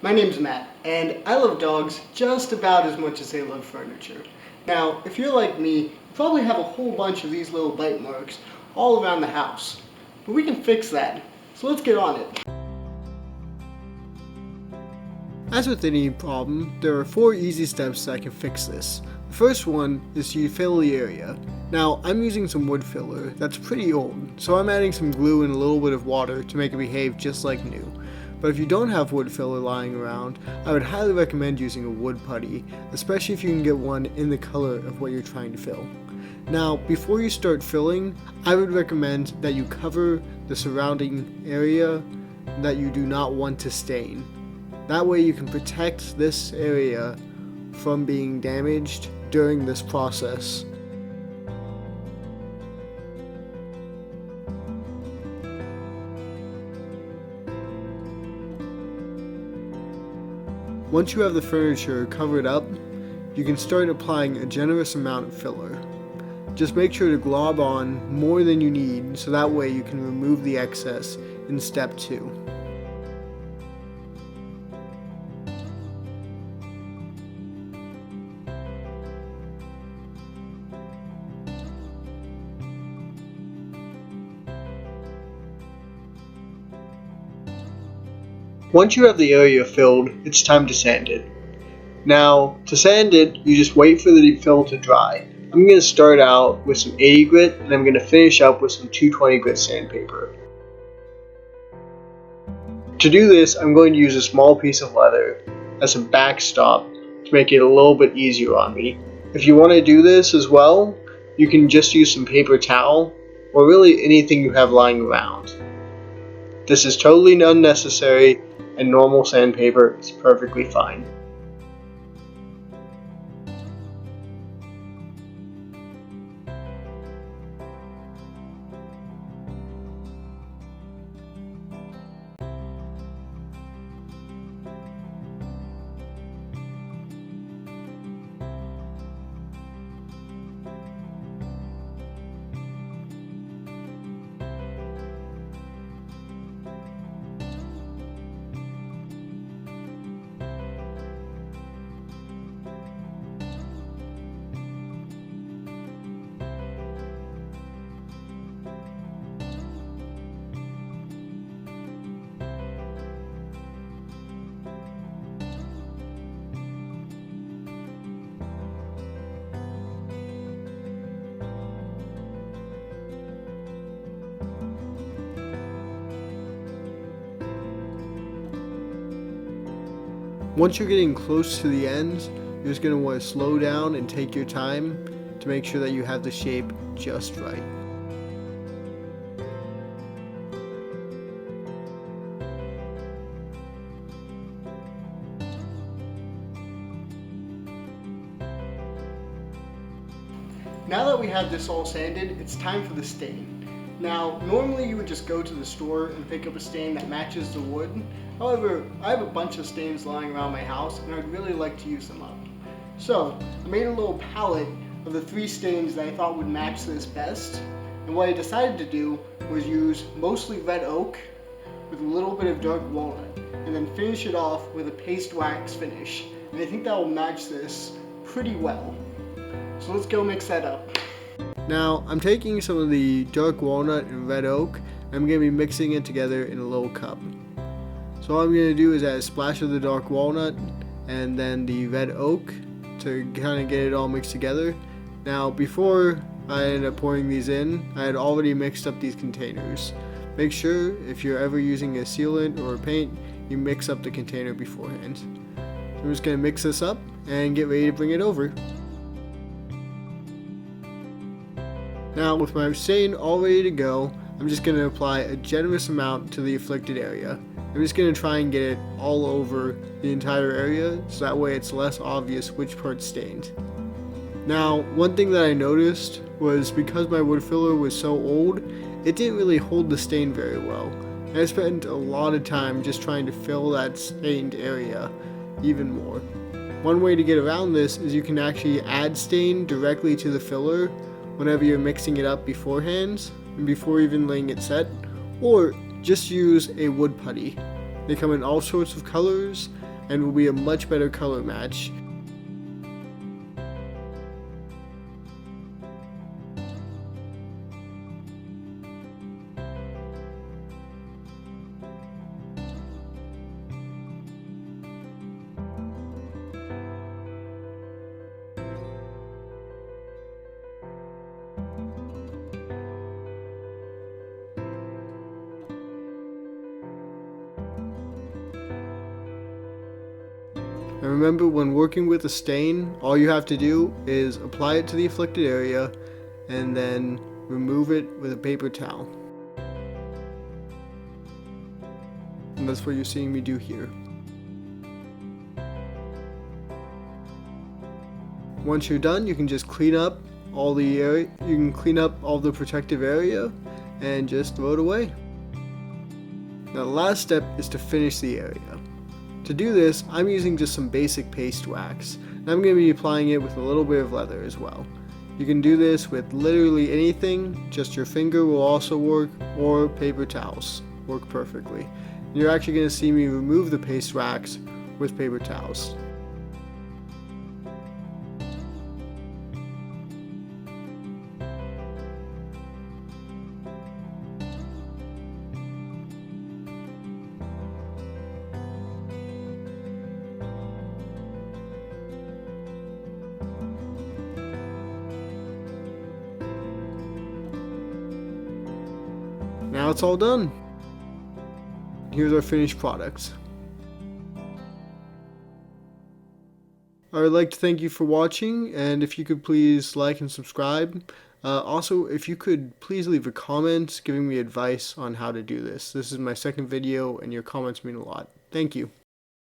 My name's Matt, and I love dogs just about as much as they love furniture. Now, if you're like me, you probably have a whole bunch of these little bite marks all around the house. But we can fix that, so let's get on it. As with any problem, there are 4 easy steps that can fix this. The first one is to fill the area. Now, I'm using some wood filler that's pretty old, so I'm adding some glue and a little bit of water to make it behave just like new. But if you don't have wood filler lying around, I would highly recommend using a wood putty, especially if you can get one in the color of what you're trying to fill. Now, before you start filling, I would recommend that you cover the surrounding area that you do not want to stain. That way you can protect this area from being damaged during this process. Once you have the furniture covered up, you can start applying a generous amount of filler. Just make sure to glob on more than you need so that way you can remove the excess in step 2. Once you have the area filled, it's time to sand it. Now, to sand it, you just wait for the fill to dry. I'm going to start out with some 80 grit, and I'm going to finish up with some 220 grit sandpaper. To do this, I'm going to use a small piece of leather as a backstop to make it a little bit easier on me. If you want to do this as well, you can just use some paper towel, or really anything you have lying around. This is totally unnecessary, and normal sandpaper is perfectly fine. Once you're getting close to the end, you're just going to want to slow down and take your time to make sure that you have the shape just right. Now that we have this all sanded, it's time for the stain. Now, normally you would just go to the store and pick up a stain that matches the wood. However, I have a bunch of stains lying around my house and I'd really like to use them up. So, I made a little palette of the 3 stains that I thought would match this best. And what I decided to do was use mostly red oak with a little bit of dark walnut and then finish it off with a paste wax finish. And I think that will match this pretty well. So let's go mix that up. Now, I'm taking some of the dark walnut and red oak, and I'm going to be mixing it together in a little cup. So all I'm going to do is add a splash of the dark walnut and then the red oak to kind of get it all mixed together. Now, before I end up pouring these in, I had already mixed up these containers. Make sure, if you're ever using a sealant or a paint, you mix up the container beforehand. So I'm just going to mix this up and get ready to bring it over. Now, with my stain all ready to go, I'm just going to apply a generous amount to the afflicted area. I'm just going to try and get it all over the entire area, so that way it's less obvious which part's stained. Now, one thing that I noticed was because my wood filler was so old, it didn't really hold the stain very well. And I spent a lot of time just trying to fill that stained area even more. One way to get around this is you can actually add stain directly to the filler whenever you're mixing it up beforehand and before even letting it set, or just use a wood putty. They come in all sorts of colors. and will be a much better color match. And remember, when working with a stain, all you have to do is apply it to the afflicted area and then remove it with a paper towel. And that's what you're seeing me do here. Once you're done, you can just clean up all the area. You can clean up all the protective area and just throw it away. Now the last step is to finish the area. To do this, I'm using just some basic paste wax, and I'm going to be applying it with a little bit of leather as well. You can do this with literally anything, just your finger will also work, or paper towels work perfectly. And you're actually going to see me remove the paste wax with paper towels. Now it's all done. Here's our finished products. I would like to thank you for watching, and if you could please like and subscribe. Also, if you could please leave a comment giving me advice on how to do this. This is my second video, and your comments mean a lot. Thank you.